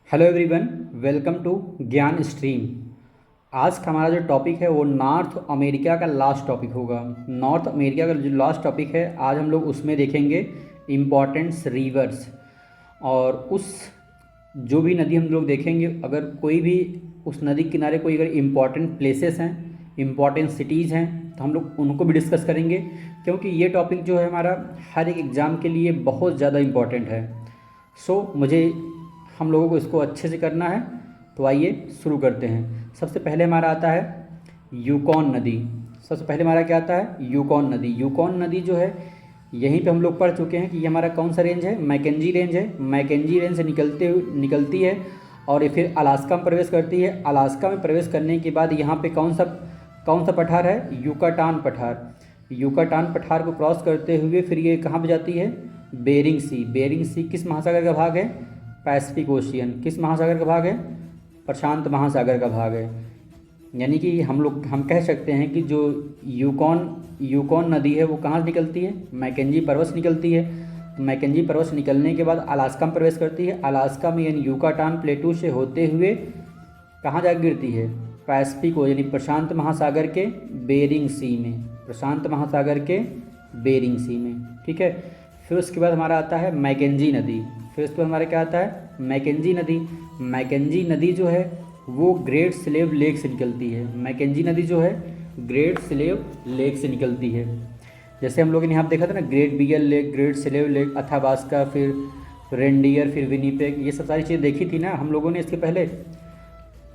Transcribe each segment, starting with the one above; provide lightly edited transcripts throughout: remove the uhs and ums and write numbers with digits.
Hello everyone, welcome to ज्ञान stream. आज का हमारा जो टॉपिक है वो नॉर्थ अमेरिका का लास्ट टॉपिक होगा। नॉर्थ अमेरिका का जो लास्ट टॉपिक है आज हम लोग उसमें देखेंगे इम्पॉर्टेंट्स रिवर्स। और उस जो भी नदी हम लोग देखेंगे, अगर कोई भी उस नदी के किनारे कोई अगर इम्पॉर्टेंट प्लेसेस हैं, इम्पॉर्टेंट सिटीज़ हैं, तो हम लोग उनको भी डिस्कस करेंगे, क्योंकि ये टॉपिक जो है हमारा हर एक एग्ज़ाम के लिए बहुत ज़्यादा इम्पॉर्टेंट है। मुझे हम लोगों को इसको अच्छे से करना है, तो आइए शुरू करते हैं। सबसे पहले हमारा आता है यूकॉन नदी। सबसे पहले हमारा क्या आता है? यूकॉन नदी। यूकॉन नदी जो है यहीं पे हम लोग पढ़ चुके हैं कि ये हमारा कौन सा रेंज है? मैकेंजी रेंज है। मैकेंजी रेंज से निकलती है और ये फिर अलास्का में प्रवेश करती है। अलास्का में प्रवेश करने के बाद यहाँ पे कौन सा पठार है? युकाटान पठार। युकाटान पठार को क्रॉस करते हुए फिर ये कहाँ पे जाती है? बेरिंग सी। बेरिंग सी किस महासागर का भाग है? Pacific ocean. किस महासागर का भाग है? प्रशांत महासागर का भाग है। यानी कि हम कह सकते हैं कि जो यूकॉन नदी है वो कहाँ से निकलती है? मैकेंजी पर्वत से निकलती है। मैकेंजी पर्वत से निकलने के बाद अलास्का में प्रवेश करती है। अलास्का में यानी युकाटान प्लेटू से होते हुए कहाँ जा गिरती है? पैसिफिक यानी प्रशांत महासागर के बेरिंग सी में। प्रशांत महासागर के बेरिंग सी में, ठीक है। फिर उसके बाद हमारा आता है मैकेंजी नदी। फिर उसके बाद हमारा क्या आता है? मैकेंजी नदी। मैकेंजी नदी जो है वो ग्रेट स्लेव लेक से निकलती है। मैकेंजी नदी जो है ग्रेट स्लेव लेक से निकलती है। जैसे हम लोगों ने यहाँ देखा था ना, great bear lake, great slave lake, Athabasca, फिर रेंडियर, फिर विनीपेग, ये सब सारी चीज़ें देखी थी ना हम लोगों ने इसके पहले।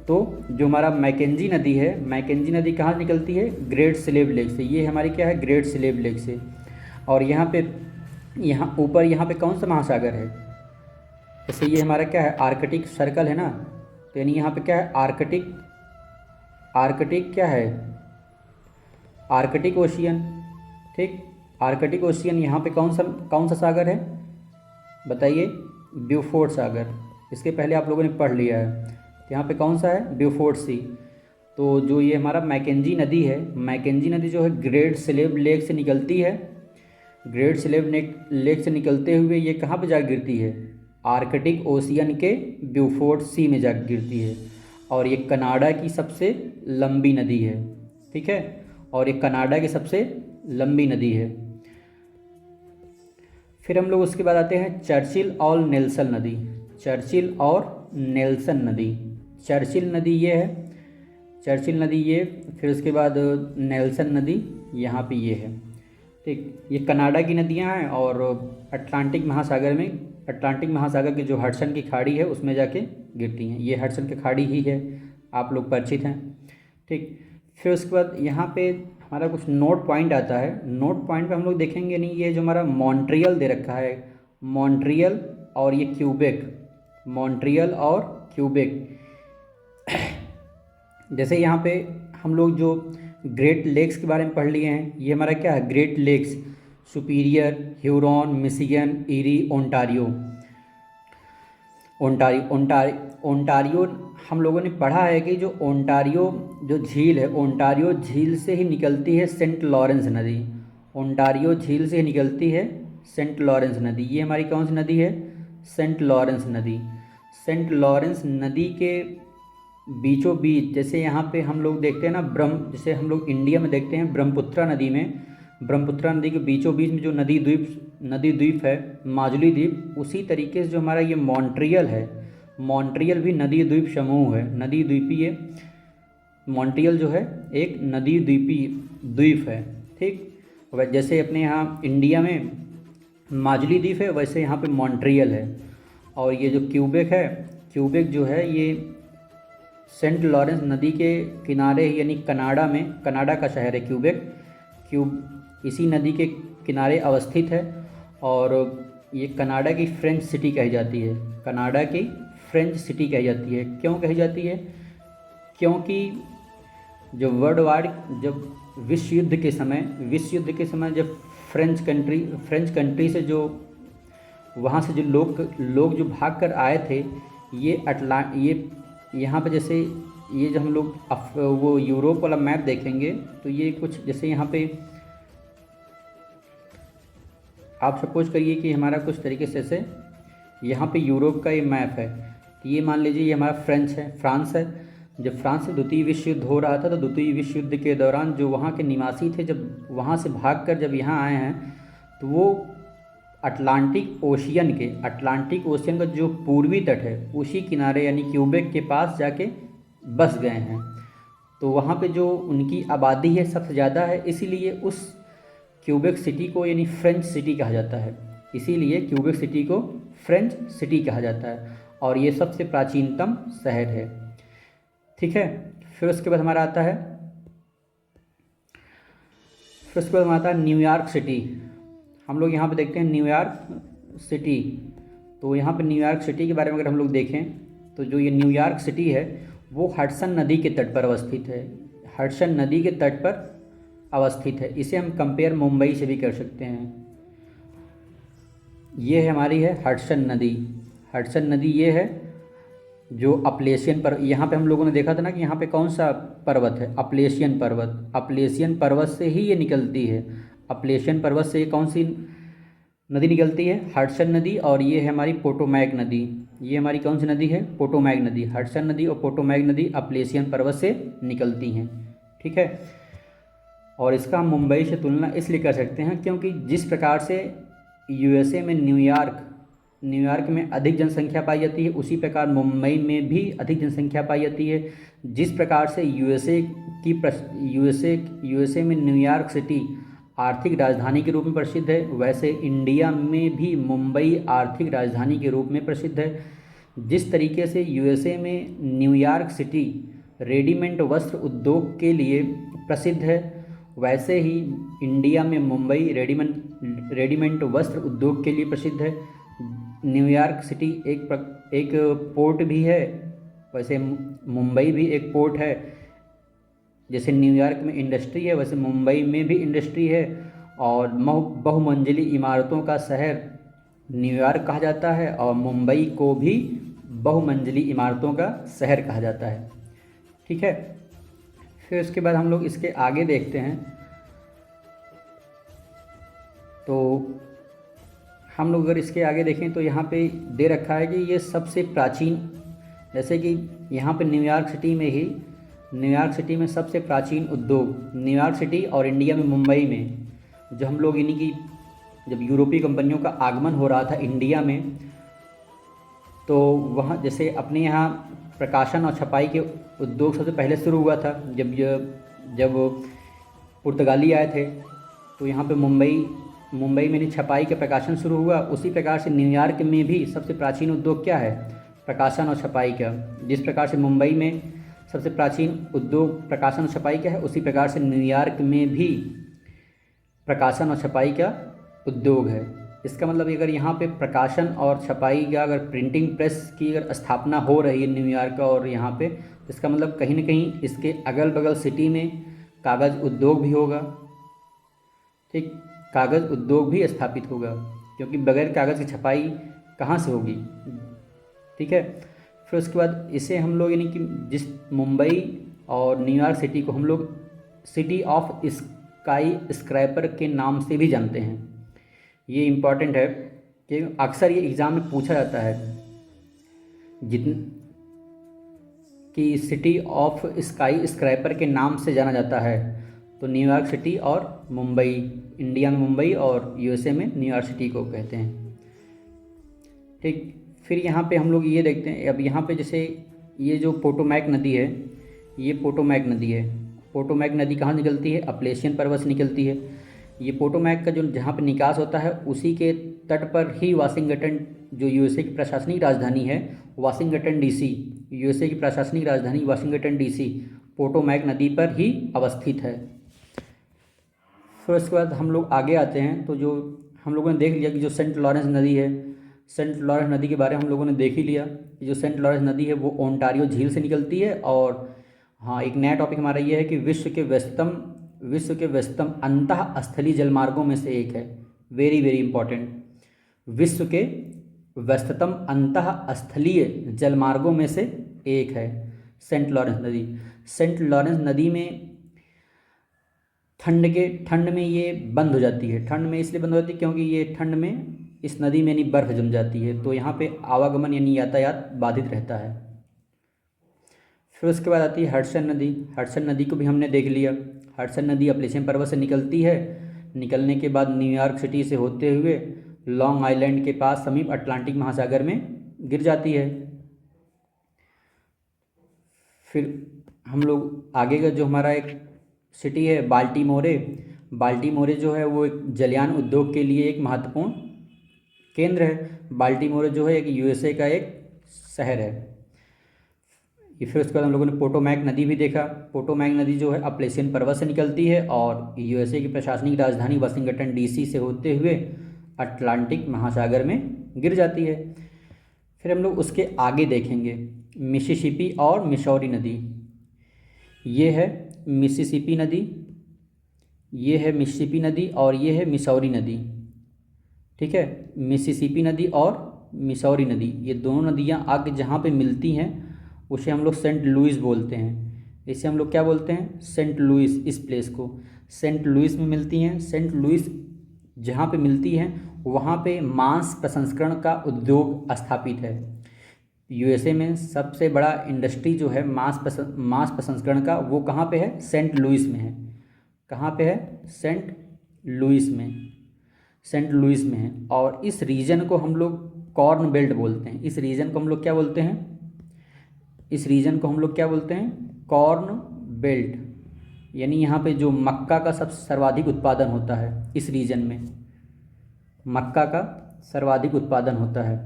तो जो हमारा मैकेंजी नदी है, मैकेंजी नदी कहाँ से निकलती है? ग्रेट स्लेव लेक से। ये हमारी क्या है? ग्रेट स्लेव लेक से। और यहाँ ऊपर यहाँ पे कौन सा महासागर है? जैसे ये हमारा क्या है? आर्कटिक सर्कल है ना, तो यानी यहाँ पे क्या है? आर्कटिक क्या है? आर्कटिक ओशियन, ठीक। आर्कटिक ओशियन यहाँ पे कौन सा सागर है बताइए? ब्यूफोर्ट सागर। इसके पहले आप लोगों ने पढ़ लिया है। तो यहाँ पे कौन सा है? ब्यूफोर्ट सी। तो जो ये हमारा मैकेंजी नदी है, मैकेंजी नदी जो है ग्रेट स्लेव लेक से निकलती है। ग्रेट स्लेव लेक से निकलते हुए ये कहाँ पे जा गिरती है? आर्कटिक ओशियन के ब्यूफोर्ट सी में जा गिरती है। और ये कनाडा की सबसे लंबी नदी है, ठीक है। और ये कनाडा की सबसे लंबी नदी है। फिर हम लोग उसके बाद आते हैं चर्चिल और नेल्सन नदी। चर्चिल और नेल्सन नदी। चर्चिल नदी ये है, चर्चिल नदी ये, फिर उसके बाद नेल्सन नदी यहाँ पे ये है, ठीक। ये कनाडा की नदियाँ हैं और अटलांटिक महासागर की जो हडसन की खाड़ी है उसमें जाके गिरती हैं। ये हडसन की खाड़ी ही है, आप लोग परिचित हैं, ठीक। फिर उसके बाद यहाँ पे हमारा कुछ नोट पॉइंट आता है। नोट पॉइंट पे हम लोग देखेंगे नहीं, ये जो हमारा मॉन्ट्रियल दे रखा है, मॉन्ट्रियल और ये क्यूबेक, मॉन्ट्रियल और क्यूबेक। जैसे यहाँ पे हम लोग जो ग्रेट लेक्स के बारे में पढ़ लिए हैं, ये हमारा क्या है? Great Lakes, Superior, Huron, Michigan, Erie, Ontario. Ontario हम लोगों ने पढ़ा है कि जो ओंटारियो जो झील है, ओंटारियो झील से ही निकलती है सेंट लॉरेंस नदी। ओंटारियो झील से ही निकलती है सेंट लॉरेंस नदी। ये हमारी कौन सी नदी है? सेंट लॉरेंस नदी। सेंट लॉरेंस नदी के बीचों बीच, जैसे यहाँ पे हम लोग देखते हैं ना जैसे हम लोग इंडिया में देखते हैं ब्रह्मपुत्रा नदी में, ब्रह्मपुत्रा नदी के बीचों बीच में जो नदी द्वीप है, माजुली द्वीप, उसी तरीके से जो हमारा ये मॉन्ट्रियल है, मॉन्ट्रियल भी नदी द्वीप समूह है, नदी द्वीपीय। मॉन्ट्रियल जो है एक नदी द्वीपीय द्वीप है, ठीक। जैसे अपने यहाँ इंडिया में माजुली द्वीप है, वैसे यहाँ पे मॉन्ट्रियल है। और ये जो क्यूबेक है, क्यूबेक जो है ये सेंट लॉरेंस नदी के किनारे, यानी कनाडा में, कनाडा का शहर है क्यूब इसी नदी के किनारे अवस्थित है। और ये कनाडा की फ्रेंच सिटी कही जाती है। कनाडा की फ्रेंच सिटी कही जाती है। क्यों कही जाती है? क्योंकि जब विश्व युद्ध के समय जब फ्रेंच कंट्री से जो वहाँ से जो लोग जो भाग कर आए थे, ये यहाँ पे जैसे ये जो हम लोग वो यूरोप वाला मैप देखेंगे तो ये कुछ जैसे यहाँ पे आप सपोज करिए कि हमारा कुछ तरीके से यहाँ पे यूरोप का ये मैप है। ये मान लीजिए ये हमारा फ्रांस है। जब फ्रांस से द्वितीय विश्व युद्ध हो रहा था तो द्वितीय विश्व युद्ध के दौरान जो वहाँ के निवासी थे, जब वहाँ से भागकर जब यहाँ आए हैं तो वो अटलांटिक ओशियन का जो पूर्वी तट है उसी किनारे यानी क्यूबेक के पास जाके बस गए हैं। तो वहाँ पे जो उनकी आबादी है सबसे ज़्यादा है, इसीलिए उस क्यूबेक सिटी को यानी फ्रेंच सिटी कहा जाता है। इसीलिए क्यूबेक सिटी को फ्रेंच सिटी कहा जाता है और ये सबसे प्राचीनतम शहर है। ठीक है, फिर उसके बाद हमारा आता है न्यूयॉर्क सिटी। हम लोग यहाँ पे देखते हैं न्यूयॉर्क सिटी। तो यहाँ पे न्यूयॉर्क सिटी के बारे में अगर हम लोग देखें तो जो ये न्यूयॉर्क सिटी है वो हडसन नदी के तट पर अवस्थित है। हडसन नदी के तट पर अवस्थित है। इसे हम कंपेयर मुंबई से भी कर सकते हैं। ये है हमारी है हडसन नदी। हडसन नदी ये है जो अपलेशियन पर, यहाँ पे हम लोगों ने देखा था ना कि यहाँ पे कौन सा पर्वत है, अपलेशियन पर्वत। अपलेशियन पर्वत से ही ये निकलती है। अपलेशियन पर्वत से ये कौन सी नदी निकलती है, हडसन नदी। और ये है हमारी पोटोमैक नदी। ये हमारी कौन सी नदी है, पोटोमैक नदी। हडसन नदी और पोटोमैक नदी अपलेशियन पर्वत से निकलती हैं। ठीक है, और इसका हम मुंबई से तुलना इसलिए कर सकते हैं क्योंकि जिस प्रकार से यूएसए में न्यूयॉर्क में अधिक जनसंख्या पाई जाती है, उसी प्रकार मुंबई में भी अधिक जनसंख्या पाई जाती है। जिस प्रकार से यूएसए में न्यूयॉर्क सिटी आर्थिक राजधानी के रूप में प्रसिद्ध है, वैसे इंडिया में भी मुंबई आर्थिक राजधानी के रूप में प्रसिद्ध है। जिस तरीके से यूएसए में न्यूयॉर्क सिटी रेडीमेड वस्त्र उद्योग के लिए प्रसिद्ध है, वैसे ही इंडिया में मुंबई रेडीमेड वस्त्र उद्योग के लिए प्रसिद्ध है। न्यूयॉर्क सिटी एक पोर्ट भी है, वैसे मुंबई भी एक पोर्ट है। जैसे न्यूयॉर्क में इंडस्ट्री है, वैसे मुंबई में भी इंडस्ट्री है। और बहुमंजिली इमारतों का शहर न्यूयॉर्क कहा जाता है और मुंबई को भी बहुमंजिली इमारतों का शहर कहा जाता है। ठीक है, फिर उसके बाद हम लोग इसके आगे देखते हैं। तो हम लोग अगर इसके आगे देखें तो यहाँ पे दे रखा है कि ये सबसे प्राचीन, जैसे कि यहाँ पे न्यूयॉर्क सिटी में सबसे प्राचीन उद्योग न्यूयॉर्क सिटी और इंडिया में मुंबई में, जो हम लोग इन्हीं की जब यूरोपीय कंपनियों का आगमन हो रहा था इंडिया में, तो वहाँ जैसे अपने यहाँ प्रकाशन और छपाई के उद्योग सबसे पहले शुरू हुआ था। जब पुर्तगाली आए थे तो यहाँ पे मुंबई में छपाई का प्रकाशन शुरू हुआ। उसी प्रकार से न्यूयॉर्क में भी सबसे प्राचीन उद्योग क्या है, प्रकाशन और छपाई का। जिस प्रकार से मुंबई में सबसे प्राचीन उद्योग प्रकाशन और छपाई का है, उसी प्रकार से न्यूयॉर्क में भी प्रकाशन और छपाई का उद्योग है। इसका मतलब अगर यहाँ पे प्रकाशन और छपाई का, अगर प्रिंटिंग प्रेस की अगर स्थापना हो रही है न्यूयॉर्क और यहाँ पे, तो इसका मतलब कहीं ना कहीं इसके अगल बगल सिटी में कागज़ उद्योग भी होगा। ठीक, कागज़ उद्योग भी स्थापित होगा, क्योंकि बगैर कागज़ की छपाई कहाँ से होगी। ठीक है, फिर उसके बाद इसे हम लोग यानी कि जिस मुंबई और न्यूयॉर्क सिटी को हम लोग सिटी ऑफ स्काई स्क्रैपर के नाम से भी जानते हैं। ये इम्पॉर्टेंट है कि अक्सर ये एग्ज़ाम में पूछा जाता है कि सिटी ऑफ स्काई स्क्रैपर के नाम से जाना जाता है। तो न्यूयॉर्क सिटी और मुंबई, इंडिया में मुंबई और यूएसए में न्यूयॉर्क सिटी को कहते हैं। ठीक, फिर यहाँ पे हम लोग ये देखते हैं। अब यहाँ पे जैसे ये जो पोटोमैक नदी है, ये पोटोमैक नदी है। पोटोमैक नदी कहाँ निकलती है, अपलेशियन पर्वत से निकलती है। ये पोटोमैक का जो जहाँ पे निकास होता है उसी के तट पर ही वाशिंगटन, जो यूएसए की प्रशासनिक राजधानी है, वाशिंगटन डीसी, यूएसए की प्रशासनिक राजधानी वाशिंगटन डीसी पोटोमैक नदी पर ही अवस्थित है। फिर उसके बाद हम लोग आगे आते हैं। तो जो हम लोगों ने देख लिया कि जो सेंट लॉरेंस नदी है, सेंट लॉरेंस नदी के बारे में हम लोगों ने देख ही लिया कि जो सेंट लॉरेंस नदी है वो ओंटारियो झील से निकलती है। और हाँ, एक नया टॉपिक हमारा ये है कि विश्व के व्यस्तम अंतः स्थलीय जलमार्गों में से एक है। वेरी वेरी इंपॉर्टेंट, विश्व के व्यस्ततम अंतः स्थलीय जलमार्गों में से एक है सेंट लॉरेंस नदी। सेंट लॉरेंस नदी में ठंड में ये बंद हो जाती है। ठंड में इसलिए बंद हो जाती है क्योंकि ये ठंड में इस नदी में यानी बर्फ़ जम जाती है, तो यहाँ पे आवागमन यानी यातायात बाधित रहता है। फिर उसके बाद आती है हडसन नदी। हडसन नदी को भी हमने देख लिया। हडसन नदी अपलेशियन पर्वत से निकलती है, निकलने के बाद न्यूयॉर्क सिटी से होते हुए लॉन्ग आइलैंड के पास समीप अटलांटिक महासागर में गिर जाती है। फिर हम लोग आगे का जो हमारा एक सिटी है बाल्टीमोरे। बाल्टीमोरे जो है वो एक जलयान उद्योग के लिए एक महत्वपूर्ण केंद्र है। बाल्टीमोरे जो है एक यूएसए का एक शहर है। फिर उसके बाद हम लोगों ने पोटोमैक नदी भी देखा। पोटोमैक नदी जो है अपलेशियन पर्वत से निकलती है और यूएसए की प्रशासनिक राजधानी वाशिंगटन डीसी से होते हुए अटलांटिक महासागर में गिर जाती है। फिर हम लोग उसके आगे देखेंगे मिसिसिपी और मिसौरी नदी। ये है मिसिसिपी नदी, ये है मिसिसिपी नदी और ये है मिसौरी नदी। ठीक है, मिसिसिपी नदी और मिसौरी नदी, ये दोनों नदियाँ आगे जहाँ पे मिलती हैं उसे हम लोग सेंट लुइस बोलते हैं। इसे हम लोग क्या बोलते हैं? Saint Louis. इस प्लेस को सेंट लुइस में मिलती हैं। सेंट लुइस जहाँ पे मिलती हैं वहाँ पे मांस प्रसंस्करण का उद्योग स्थापित है। यूएसए में सबसे बड़ा इंडस्ट्री जो है मांस प्रसंस्करण का, वो कहाँ पे है? सेंट लुइस में है। कहाँ पे है? सेंट लुइस में। सेंट लुइस में है। और इस रीजन को हम लोग कॉर्न बेल्ट बोलते हैं। इस रीजन को हम लोग क्या बोलते हैं? इस रीजन को हम लोग क्या बोलते हैं? Corn belt. यानी यहाँ पे जो मक्का का सबसे सर्वाधिक उत्पादन होता है, इस रीजन में मक्का का सर्वाधिक उत्पादन होता है।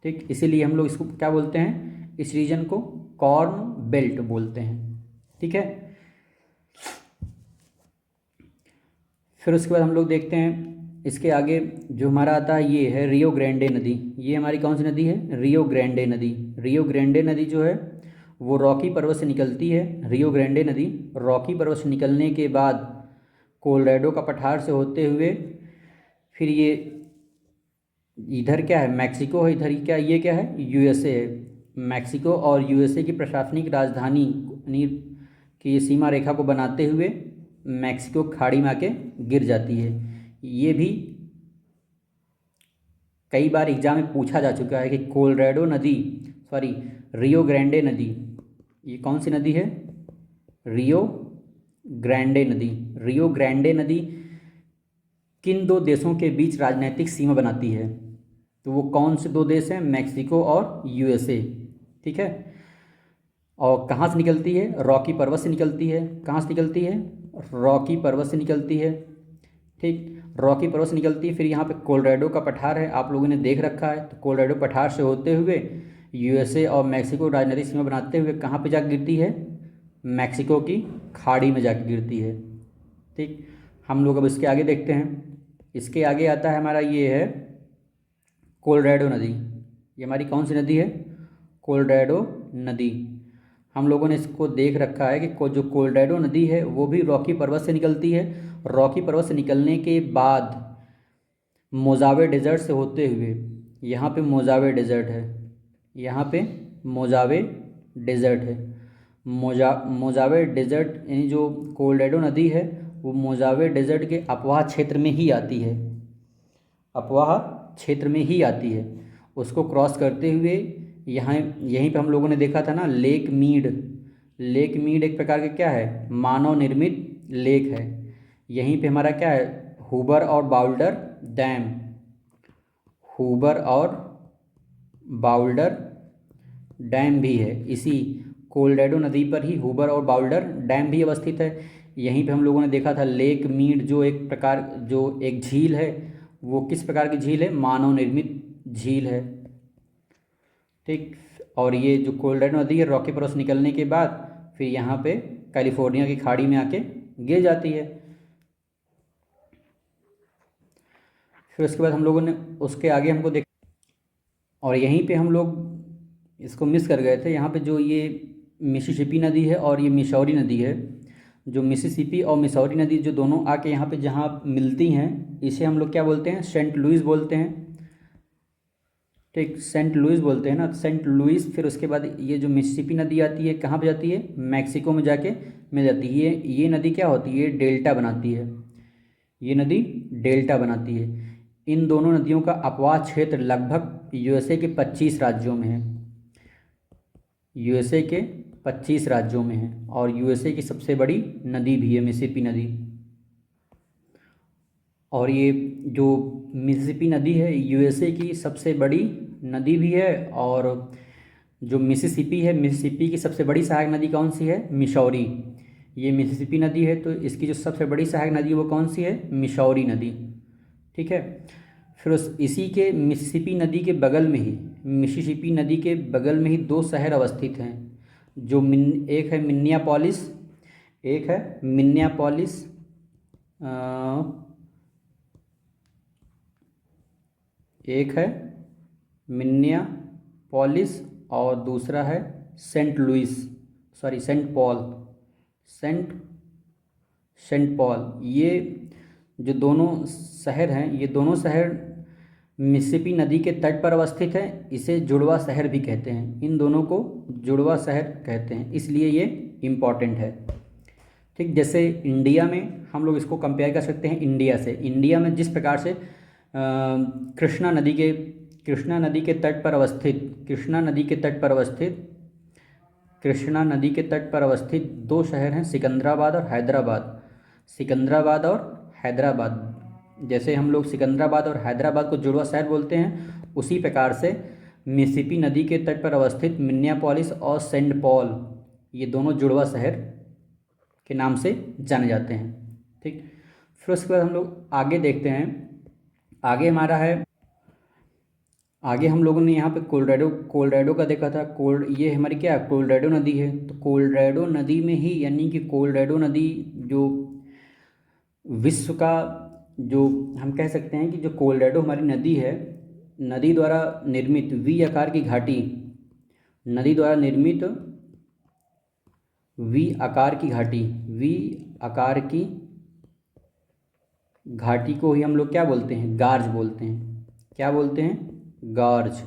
ठीक, इसीलिए हम लोग इसको क्या बोलते हैं? इस रीजन को कॉर्न बेल्ट बोलते हैं। ठीक है, फिर उसके बाद हम लोग देखते हैं इसके आगे जो हमारा आता है ये है रियो ग्रांडे नदी। ये हमारी कौन सी नदी है? रियो ग्रांडे नदी। रियो ग्रांडे नदी जो है वो रॉकी पर्वत से निकलती है। रियो ग्रांडे नदी रॉकी पर्वत से निकलने के बाद कोलोराडो का पठार से होते हुए फिर ये इधर क्या है? मैक्सिको है। इधर क्या, ये क्या है? यूएसए है। मैक्सिको और यूएसए की प्रशासनिक राजधानी की ये सीमा रेखा को बनाते हुए मैक्सिको खाड़ी में आके गिर जाती है। ये भी कई बार एग्जाम में पूछा जा चुका है कि कोलोराडो नदी, सॉरी रियो ग्रांडे नदी, ये कौन सी नदी है? रियो ग्रांडे नदी। रियो ग्रांडे नदी किन दो देशों के बीच राजनीतिक सीमा बनाती है? तो वो कौन से दो देश हैं? मैक्सिको और यूएसए। ठीक है, और कहाँ से निकलती है? रॉकी पर्वत से निकलती है। कहाँ से निकलती है? रॉकी पर्वत से निकलती है। ठीक, रॉकी पर्वत से निकलती है। फिर यहाँ पे कोलोराडो का पठार है, आप लोगों ने देख रखा है। तो कोलोराडो पठार से होते हुए यूएसए और मैक्सिको राजनीतिक सीमा बनाते हुए कहाँ पे जाकर गिरती है? मैक्सिको की खाड़ी में जाकर गिरती है। ठीक, हम लोग अब इसके आगे देखते हैं। इसके आगे आता है हमारा ये है कोलोराडो नदी। ये हमारी कौन सी नदी है? कोलोराडो नदी। हम लोगों ने इसको देख रखा है कि जो कोलोराडो नदी है वो भी रॉकी पर्वत से निकलती है। रॉकी पर्वत से निकलने के बाद मोजावे डेजर्ट से होते हुए यहाँ पे मोजावे डेजर्ट है। यहाँ पे मोजावे डेजर्ट है। मोजावे डेजर्ट यानी जो कोलोराडो नदी है वो मोजावे डेजर्ट के अपवाह क्षेत्र में ही आती है। अपवाह क्षेत्र में ही आती है। उसको क्रॉस करते हुए यहाँ यहीं पे हम लोगों ने देखा था ना लेक मीड। लेक मीड एक प्रकार का क्या है? मानव निर्मित लेक है। यहीं पे हमारा क्या है? हूबर और बाउल्डर डैम। हूबर और बाउल्डर डैम भी है। इसी कोलोराडो नदी पर ही हूबर और बाउल्डर डैम भी अवस्थित है। यहीं पे हम लोगों ने देखा था लेक मीड जो एक झील है, वो किस प्रकार की झील है? मानव निर्मित झील है। ठीक, और ये जो कोलोराडो नदी है रॉकी पर्वत से निकलने के बाद फिर यहाँ पे कैलिफोर्निया की खाड़ी में आके गिर जाती है। फिर उसके बाद हम लोगों ने उसके आगे हमको देख, और यहीं पे हम लोग इसको मिस कर गए थे। यहाँ पे जो ये मिसिसिपी नदी है और ये मिसौरी नदी है, जो मिसिसिपी और मिसौरी नदी जो दोनों आके यहाँ पे जहाँ मिलती हैं, इसे हम लोग क्या बोलते हैं? सेंट लुइस बोलते हैं। ठीक, सेंट लुइस बोलते हैं ना, सेंट लुइस। फिर उसके बाद ये जो मिसिसिपी नदी आती है कहाँ पे जाती है? मैक्सिको में जाके मिल जाती है। ये नदी क्या होती है? डेल्टा बनाती है। ये नदी डेल्टा बनाती है। इन दोनों नदियों का अपवाह क्षेत्र लगभग यूएसए के 25 राज्यों में है। यूएसए के 25 राज्यों में है और यूएसए की सबसे बड़ी नदी भी है मिसिसिपी नदी। और ये जो मिसिसिपी नदी है यूएसए की सबसे बड़ी नदी भी है। और जो मिसिसिपी है, मिसिसिपी की सबसे बड़ी सहायक नदी कौन सी है? मिसौरी। ये मिसिसिपी नदी है तो इसकी जो सबसे बड़ी सहायक नदी है वो कौन सी है? मिसौरी नदी। ठीक है। फिर इसी के मिसिसिपी नदी के बगल में ही, मिसिसिपी नदी के बगल में ही दो शहर अवस्थित हैं, जो एक है मिन्नेयापोलिस, एक है मिन्नेयापोलिस एक है मिन्नेयापोलिस और दूसरा है Saint Paul. Saint Saint Paul. ये जो दोनों शहर हैं, ये दोनों शहर मिसिसिपी नदी के तट पर अवस्थित हैं। इसे जुड़वा शहर भी कहते हैं। इन दोनों को जुड़वा शहर कहते हैं, इसलिए ये इम्पॉर्टेंट है। ठीक, जैसे इंडिया में हम लोग इसको कंपेयर कर सकते हैं इंडिया से। इंडिया में जिस प्रकार से कृष्णा नदी के तट पर अवस्थित दो शहर हैं, सिकंदराबाद और हैदराबाद। जैसे हम लोग सिकंदराबाद और हैदराबाद को जुड़वा शहर बोलते हैं, उसी प्रकार से मिसिसिपी नदी के तट पर अवस्थित मिन्नेयापोलिस और सेंट पॉल, ये दोनों जुड़वा शहर के नाम से जाने जाते हैं। ठीक, फिर उसके बाद हम लोग आगे देखते हैं। आगे हम लोगों ने यहाँ पे कोलोराडो का देखा था। ये हमारी क्या है? कोलोराडो नदी है। तो कोलोराडो नदी में ही, यानी कि कोलोराडो नदी जो विश्व का, जो हम कह सकते हैं कि जो कोलोराडो हमारी नदी है, नदी द्वारा निर्मित वी आकार की घाटी को ही हम लोग क्या बोलते हैं? गार्ज बोलते हैं। क्या बोलते हैं? गॉर्ज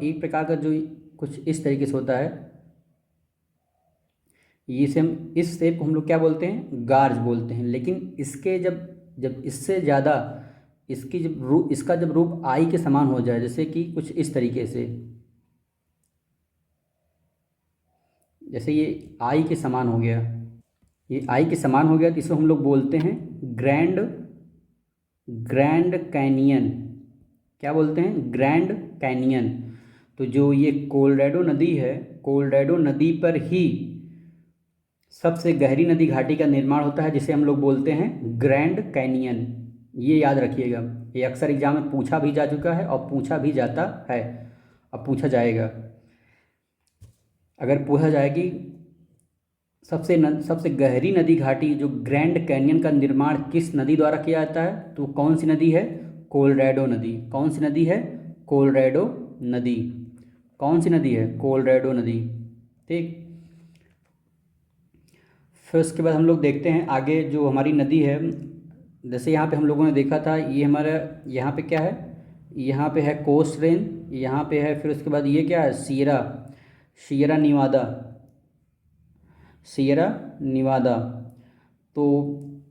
एक प्रकार का जो कुछ इस तरीके से होता है। इस शेप को हम लोग क्या बोलते हैं? गार्ज बोलते हैं। लेकिन इसके जब इससे ज़्यादा इसका जब रूप आई के समान हो जाए, जैसे कि कुछ इस तरीके से, जैसे ये आई के समान हो गया, तो इसको हम लोग बोलते हैं ग्रैंड कैनियन। क्या बोलते हैं? Grand canyon. तो जो ये कोलोराडो नदी है, कोलोराडो नदी पर ही सबसे गहरी नदी घाटी का निर्माण होता है, जिसे हम लोग बोलते हैं ग्रैंड कैनियन। ये याद रखिएगा, ये अक्सर एग्जाम में पूछा भी जा चुका है और पूछा भी जाता है, अब पूछा जाएगा। अगर पूछा जाएगी सबसे गहरी नदी घाटी जो ग्रैंड कैनियन का निर्माण किस नदी द्वारा किया जाता है, तो कौन सी नदी है? कोलोराडो नदी। कौन सी नदी है? कोलोराडो नदी। कौन सी नदी है? कोलोराडो नदी। ठीक, फिर उसके बाद हम लोग देखते हैं आगे जो हमारी नदी है। जैसे यहाँ पे हम लोगों ने देखा था, ये हमारा यहाँ पे क्या है? यहाँ पे है कोस्ट रेंज, यहाँ पे है, फिर उसके बाद ये क्या है? सियरा निवादा। तो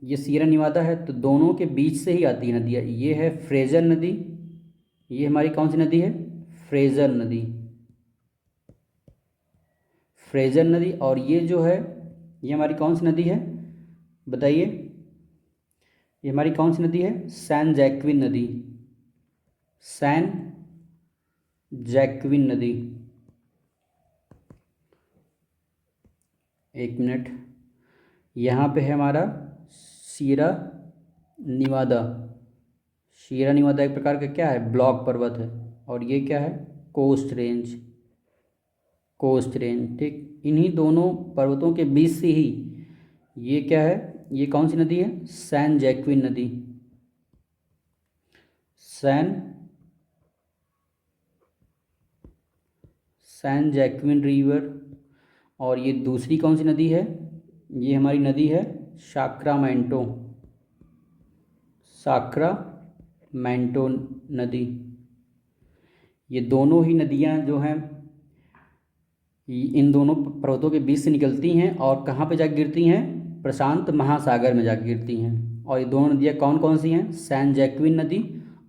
ये सियरा निवादा है, तो दोनों के बीच से ही आती है नदियाँ। ये है फ्रेजर नदी। ये हमारी कौन सी नदी है? फ्रेजर नदी। और ये जो है, ये हमारी कौन सी नदी है? बताइए, ये हमारी कौन सी नदी है? सैन जैक्विन नदी। एक मिनट, यहाँ पे है हमारा सियरा निवादा। एक प्रकार का क्या है? ब्लॉक पर्वत है। और ये क्या है? Coast range. ठीक, इन्हीं दोनों पर्वतों के बीच से ही ये क्या है? ये कौन सी नदी है? सैन जैक्विन नदी। San Joaquin river. और ये दूसरी कौन सी नदी है? ये हमारी नदी है साक्रामेंटो नदी। ये दोनों ही नदियाँ जो हैं, इन दोनों पर्वतों के बीच से निकलती हैं और कहाँ पे जा गिरती हैं? प्रशांत महासागर में जाकर गिरती हैं। और ये दोनों नदियाँ कौन कौन सी हैं? सैन जैक्विन नदी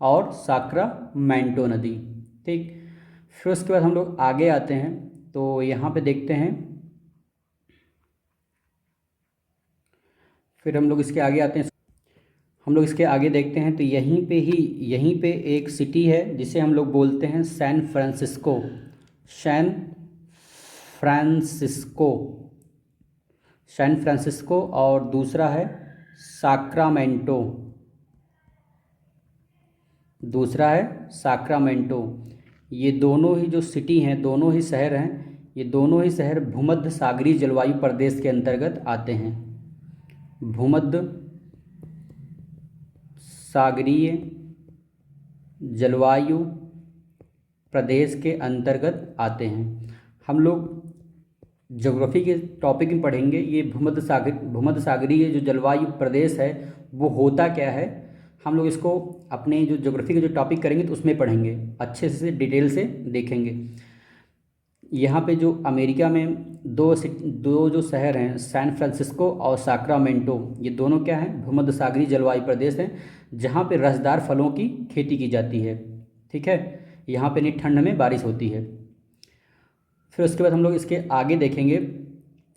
और साक्रामेंटो नदी। ठीक, फिर उसके बाद हम लोग आगे आते हैं तो यहाँ पे देखते हैं, फिर हम लोग इसके आगे आते हैं, हम लोग इसके आगे देखते हैं तो यहीं पे एक सिटी है जिसे हम लोग बोलते हैं San Francisco. San Francisco, San Francisco, और दूसरा है साक्रामेंटो, दूसरा है साक्रामेंटो। ये दोनों ही जो सिटी हैं, दोनों ही शहर हैं, ये दोनों ही शहर भूमध्य सागरीय जलवायु प्रदेश के अंतर्गत आते हैं। भूमध्य सागरीय जलवायु प्रदेश के अंतर्गत आते हैं। हम लोग ज्योग्राफी के टॉपिक में पढ़ेंगे ये भूमध्य सागरीय जो जलवायु प्रदेश है वो होता क्या है। हम लोग इसको अपने जो ज्योग्राफी के जो टॉपिक करेंगे तो उसमें पढ़ेंगे, अच्छे से डिटेल से देखेंगे। यहाँ पे जो अमेरिका में दो जो शहर हैं, सैन फ्रांसिस्को और साक्रामेंटो, ये दोनों क्या हैं? भूमध्य सागरीय जलवायु प्रदेश हैं, जहाँ पे रसदार फलों की खेती की जाती है। ठीक है, यहाँ पे नहीं ठंड में बारिश होती है। फिर उसके बाद हम लोग इसके आगे देखेंगे।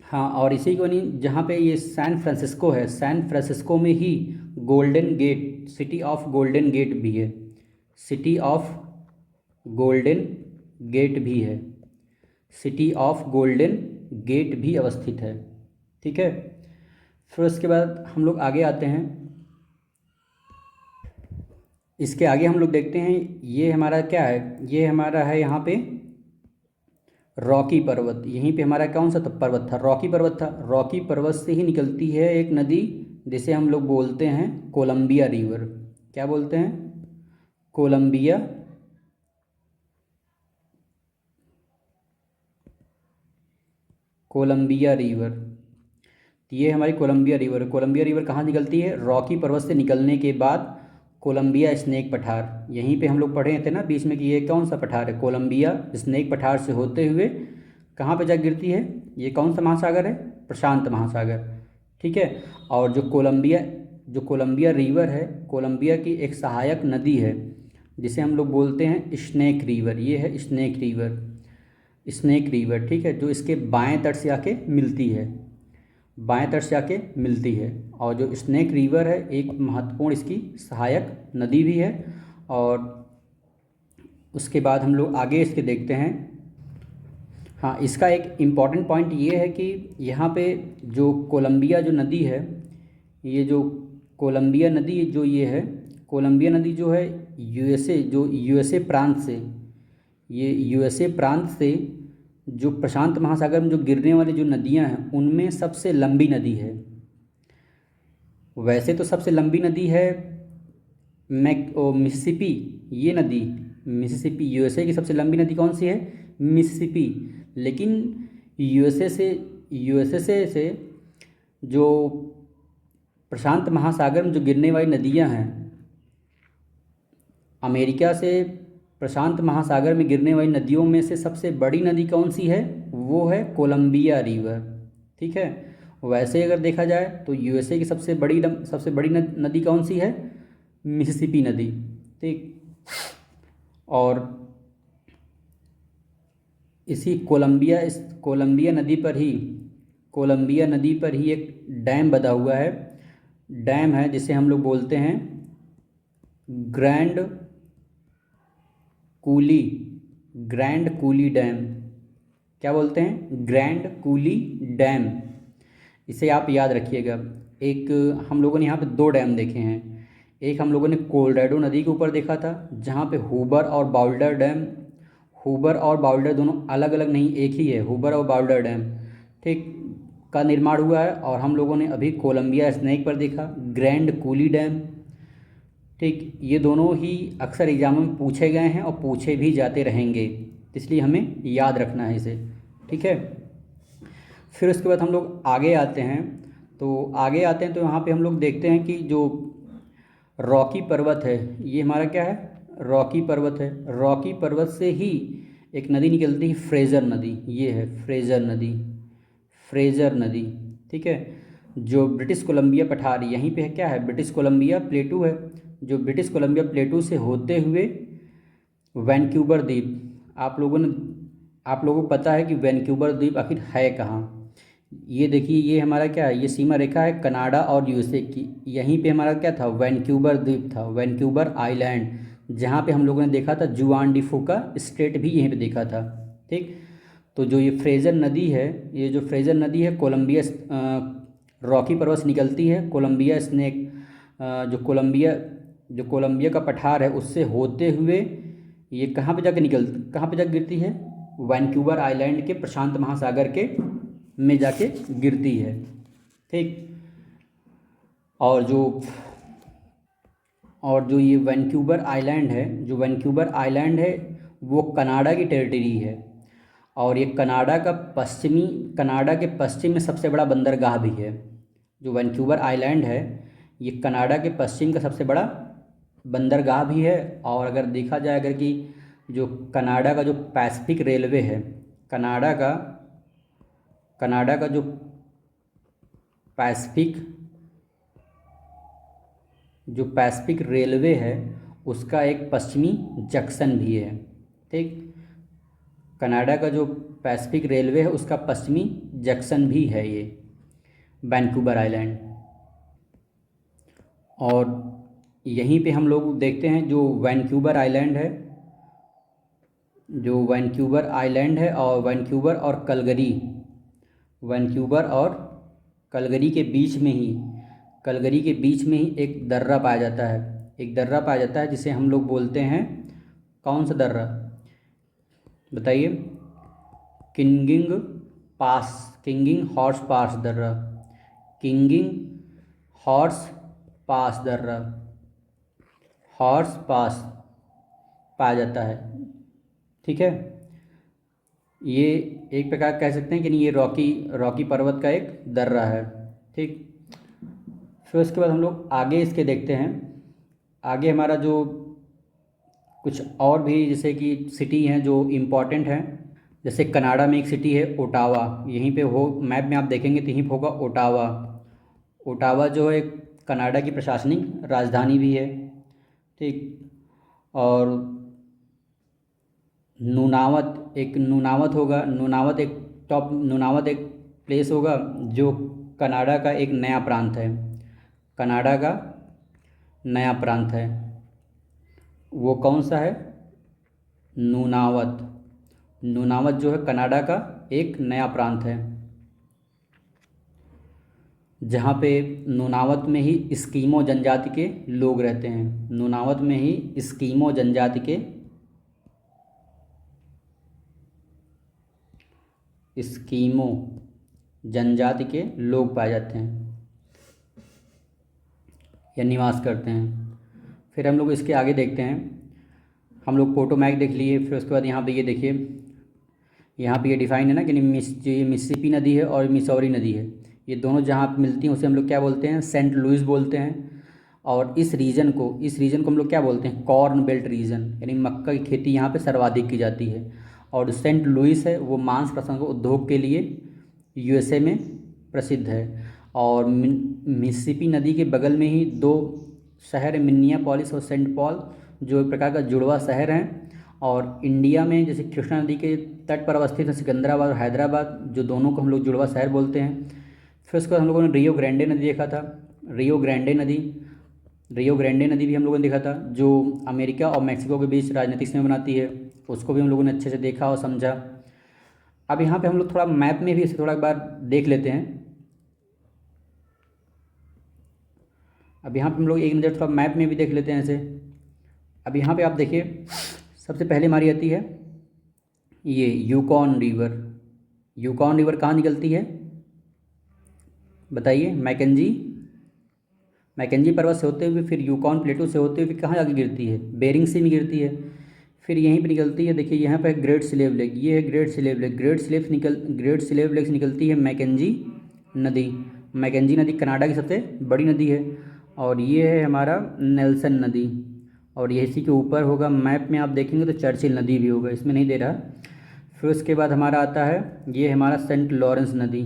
हाँ, और इसी को नहीं, जहाँ पे ये सैन फ्रांसिस्को है, सैन फ्रांसिस्को में ही Golden Gate, city of Golden Gate भी है, सिटी ऑफ गोल्डन गेट भी है, सिटी ऑफ गोल्डन गेट भी अवस्थित है। ठीक है, फिर उसके बाद हम लोग आगे आते हैं, इसके आगे हम लोग देखते हैं ये हमारा क्या है? ये हमारा है यहाँ पे रॉकी पर्वत। यहीं पे हमारा कौन सा पर्वत था? रॉकी पर्वत था। रॉकी पर्वत से ही निकलती है एक नदी जिसे हम लोग बोलते हैं कोलंबिया रिवर। क्या बोलते हैं? Columbia river. ये हमारी कोलंबिया रिवर। कोलंबिया रिवर कहाँ निकलती है? रॉकी पर्वत से निकलने के बाद कोलंबिया स्नेक पठार, यहीं पे हम लोग पढ़े थे ना बीच में कि ये कौन सा पठार है? कोलंबिया स्नेक पठार से होते हुए कहाँ पे जा गिरती है? ये कौन सा महासागर है? प्रशांत महासागर। ठीक है, और जो कोलंबिया रिवर है, कोलंबिया की एक सहायक नदी है जिसे हम लोग बोलते हैं स्नेक रिवर। ये है स्नेक रिवर। ठीक है, जो इसके बाएं तट से आके मिलती है, बाएं तट से आके मिलती है। और जो स्नेक रिवर है एक महत्वपूर्ण इसकी सहायक नदी भी है। और उसके बाद हम लोग आगे इसके देखते हैं। हाँ, इसका एक इम्पॉर्टेंट पॉइंट ये है कि यहाँ पे जो कोलंबिया जो नदी है, ये जो कोलंबिया नदी जो ये है, कोलंबिया नदी जो है यूएसए प्रांत से, ये यूएसए प्रांत से जो प्रशांत महासागर में जो गिरने वाली जो नदियां हैं उनमें सबसे लंबी नदी है। वैसे तो सबसे लंबी नदी है मिसिसिपी। ये नदी मिसिसिपी, यूएसए की सबसे लंबी नदी कौन सी है? मिसिसिपी। लेकिन यूएसए से जो प्रशांत महासागर में जो गिरने वाली नदियां हैं, अमेरिका से प्रशांत महासागर में गिरने वाली नदियों में से सबसे बड़ी नदी कौन सी है? वो है कोलंबिया रिवर। ठीक है, वैसे अगर देखा जाए तो यूएसए की सबसे बड़ी नदी कौन सी है? मिसिसिपी नदी। ठीक, और इसी कोलंबिया नदी पर ही एक डैम बना हुआ है, डैम है जिसे हम लोग बोलते हैं ग्रैंड कूली डैम। क्या बोलते हैं? Grand coolie dam. इसे आप याद रखिएगा। एक हम लोगों ने यहाँ पे दो डैम देखे हैं। एक हम लोगों ने कोलोराडो नदी के ऊपर देखा था जहाँ पे हूबर और बाउल्डर दोनों अलग अलग नहीं, एक ही है, हूबर और बाउल्डर डैम, ठीक, का निर्माण हुआ है। और हम लोगों ने अभी कोलंबिया स्नेक पर देखा ग्रैंड कूली डैम। ठीक, ये दोनों ही अक्सर एग्जामों में पूछे गए हैं और पूछे भी जाते रहेंगे, इसलिए हमें याद रखना है इसे। ठीक है, फिर उसके बाद हम लोग आगे आते हैं तो यहाँ पे हम लोग देखते हैं कि जो रॉकी पर्वत है, ये हमारा क्या है? रॉकी पर्वत है। रॉकी पर्वत से ही एक नदी निकलती है, फ्रेज़र नदी। ये है फ्रेज़र नदी। ठीक है, जो ब्रिटिश कोलंबिया पठार यहीं पे है, क्या है, ब्रिटिश कोलंबिया प्लेटू है। जो ब्रिटिश कोलंबिया प्लेटू से होते हुए वैंकूवर द्वीप, आप लोगों को पता है कि वैंकूवर द्वीप आखिर है कहाँ। ये देखिए, ये हमारा क्या है, ये सीमा रेखा है कनाडा और यूएसए की। यहीं पे हमारा क्या था, वैंकूवर द्वीप था, वैंकूवर आइलैंड, जहाँ पे हम लोगों ने देखा था जुआन डी फूका स्ट्रेट भी यहीं पे देखा था। ठीक, तो जो ये फ्रेजर नदी है, ये जो फ्रेजर नदी है कोलंबिया रॉकी पर्वत से निकलती है, कोलंबिया स्नेक जो कोलंबिया का पठार है उससे होते हुए ये कहाँ पे जाकर गिरती है, वैंकूवर आइलैंड के प्रशांत महासागर के में जाके गिरती है। ठीक, और जो ये वैंकूवर आइलैंड है, जो वैंकूवर आइलैंड है वो कनाडा की टेरिटरी है, और ये कनाडा के पश्चिम में सबसे बड़ा बंदरगाह भी है। जो वैंकूवर आइलैंड है ये कनाडा के पश्चिम का सबसे बड़ा बंदरगाह भी है। और अगर देखा जाए अगर कि जो कनाडा का जो पैसिफिक रेलवे है, कनाडा का जो पैसिफिक रेलवे है उसका एक पश्चिमी जंक्शन भी है। ठीक, कनाडा का जो पैसिफिक रेलवे है उसका पश्चिमी जंक्शन भी है ये वैंकूवर आइलैंड। और यहीं पे हम लोग देखते हैं जो वैंकूवर आइलैंड है और वैंकूवर और कलगरी के बीच में ही एक दर्रा पाया जाता है जिसे हम लोग बोलते हैं, कौन सा दर्रा बताइए, किंगिंग हॉर्स पास पाया जाता है। ठीक है, ये एक प्रकार कह सकते हैं कि नहीं, ये रॉकी पर्वत का एक दर्रा है। ठीक, फिर उसके बाद हम लोग आगे इसके देखते हैं। आगे हमारा जो कुछ और भी जैसे कि सिटी हैं जो इम्पॉर्टेंट हैं, जैसे कनाडा में एक सिटी है ओटावा, यहीं पे हो, मैप में आप देखेंगे तो यहीं पे होगा ओटावा जो है कनाडा की प्रशासनिक राजधानी भी है। ठीक, और नूनावत एक प्लेस होगा जो कनाडा का एक नया प्रांत है। वो कौन सा है, नूनावत जो है कनाडा का एक नया प्रांत है, जहाँ पे नूनावत में ही एस्किमो जनजाति के लोग रहते हैं। नूनावत में ही एस्किमो जनजाति के लोग पाए जाते हैं या निवास करते हैं। फिर हम लोग इसके आगे देखते हैं, हम लोग पोटोमैक देख लिए। फिर उसके बाद यहाँ पे ये देखिए, यहाँ पे ये डिफाइन है ना कि मिसिसिपी नदी है और मिसौरी नदी है, ये दोनों जहाँ पे मिलती हैं उसे हम लोग क्या बोलते हैं, सेंट लुइस बोलते हैं। और इस रीजन को हम लोग क्या बोलते हैं, कॉर्न बेल्ट रीजन, यानी मक्का की खेती यहाँ पे सर्वाधिक की जाती है। और सेंट लुइस है वो मांस प्रसंस्करण उद्योग के लिए यूएसए में प्रसिद्ध है। और मिसिसिपी नदी के बगल में ही दो शहर है, मिनियापोलिस और सेंट पॉल, जो एक प्रकार का जुड़वा शहर हैं। और इंडिया में जैसे कृष्णा नदी के तट पर अवस्थित है सिकंदराबाद और हैदराबाद, जो दोनों को हम लोग जुड़वा शहर बोलते हैं। फिर उसके बाद हम लोगों ने रियो ग्रांडे नदी देखा था, रियो ग्रांडे नदी भी हम लोगों ने देखा था, जो अमेरिका और मैक्सिको के बीच राजनीतिक सीमा बनाती है, उसको भी हम लोगों ने अच्छे से देखा और समझा। अब यहाँ पे हम लोग थोड़ा मैप में भी इसे थोड़ा एक बार देख लेते हैं। अब यहाँ पे हम लोग एक नज़र थोड़ा मैप में भी देख लेते हैं ऐसे। अब यहाँ पे आप देखिए, सबसे पहले हमारी आती है ये यूकॉन रिवर कहाँ निकलती है बताइए, मैकेंजी पर्वत से होते हुए फिर यूकॉन प्लेटू से होते हुए कहाँ जाके गिरती है, बेरिंग सी में गिरती है। फिर यहीं पे निकलती है, देखिए यहाँ पे ग्रेट स्लेव लेक, ये है ग्रेट स्लेव लेक से निकलती है मैकेंजी नदी कनाडा की सबसे बड़ी नदी है। और ये है हमारा नेल्सन नदी, और ये इसी के ऊपर होगा, मैप में आप देखेंगे तो चर्चिल नदी भी होगा, इसमें नहीं दे रहा। फिर उसके बाद हमारा आता है ये हमारा सेंट लॉरेंस नदी,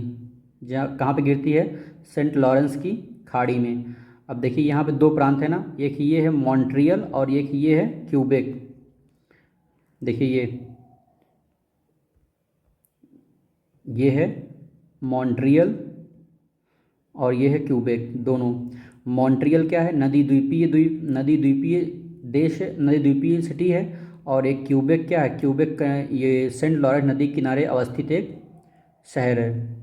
जहाँ कहाँ पे गिरती है, सेंट लॉरेंस की खाड़ी में। अब देखिए यहाँ पे दो प्रांत है ना, एक ये है मॉन्ट्रियल और एक ये है क्यूबेक। देखिए ये है मॉन्ट्रियल और ये है क्यूबेक दोनों। मॉन्ट्रियल क्या है, नदी द्वीपीय देश है, नदी द्वीपीय सिटी है। और एक क्यूबेक क्या है, क्यूबेक का ये सेंट लॉरेंस नदी किनारे अवस्थित एक शहर है।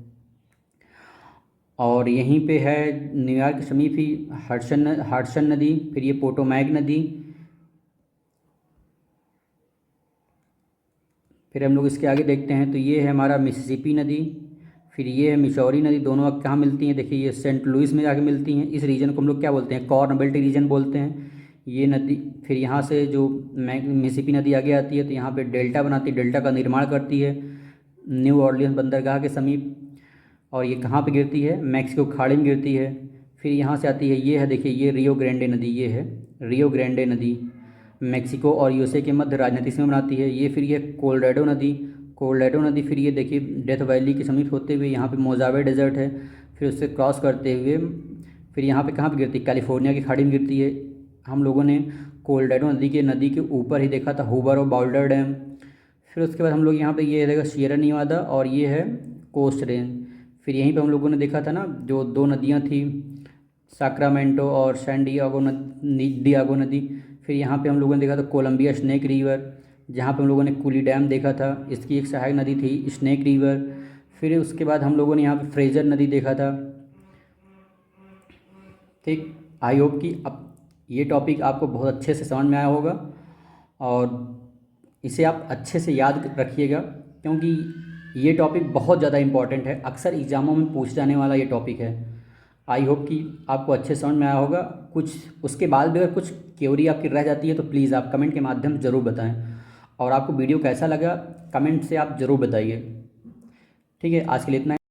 और यहीं पे है न्यूयॉर्क के समीप ही हडसन नदी, फिर ये पोटोमैक नदी, फिर हम लोग इसके आगे देखते हैं तो ये है हमारा मिसिसिपी नदी, फिर ये है मिसौरी नदी। दोनों अब कहाँ मिलती हैं, देखिए ये सेंट लुइस में जाके मिलती हैं। इस रीजन को हम लोग क्या बोलते हैं, कॉर्न बेल्ट रीजन बोलते हैं। ये नदी फिर यहाँ से जो मिसिसिपी नदी आगे आती है तो यहाँ पे डेल्टा बनाती है, डेल्टा का निर्माण करती है न्यू ऑर्लियंस बंदरगाह के समीप। और ये कहाँ पे गिरती है, मैक्सिको खाड़ी में गिरती है। फिर यहाँ से आती है, ये है देखिए ये रियो ग्रैंडे नदी, ये है रियो ग्रैंडे नदी, मैक्सिको और यूएसए के मध्य राजनीति सीमा बनाती है। ये फिर ये कोलोराडो नदी फिर ये देखिए डेथ वैली के समीप होते हुए यहाँ पे मोजावे डेजर्ट है, फिर उससे क्रॉस करते हुए फिर यहाँ पे कहाँ पे गिरती है, कैलिफोर्निया की खाड़ी में गिरती है। हम लोगों ने कोलोराडो नदी के ऊपर ही देखा था हुबर और बाउल्डर डैम। फिर उसके बाद हम लोग यहाँ पे ये देखा सियरा निवादा और ये है कोस्ट रेंज। फिर यहीं पे हम लोगों ने देखा था ना जो दो नदियाँ थी, साक्रामेंटो और सैन डियागो नदी। फिर यहाँ पे हम लोगों ने देखा था कोलंबिया स्नेक रिवर, जहाँ पे हम लोगों ने कुली डैम देखा था, इसकी एक सहायक नदी थी स्नेक रिवर। फिर उसके बाद हम लोगों ने यहाँ पे फ्रेजर नदी देखा था। ठीक, आई होप कि अब ये टॉपिक आपको बहुत अच्छे से समझ में आया होगा और इसे आप अच्छे से याद रखिएगा, क्योंकि ये टॉपिक बहुत ज़्यादा इम्पॉर्टेंट है, अक्सर एग्ज़ामों में पूछ जाने वाला ये टॉपिक है। आई होप कि आपको अच्छे समझ में आया होगा। कुछ उसके बाद भी अगर कुछ क्वेरी आपकी रह जाती है तो प्लीज़ आप कमेंट के माध्यम से ज़रूर बताएं, और आपको वीडियो कैसा लगा कमेंट से आप ज़रूर बताइए। ठीक है, आज के लिए इतना ही।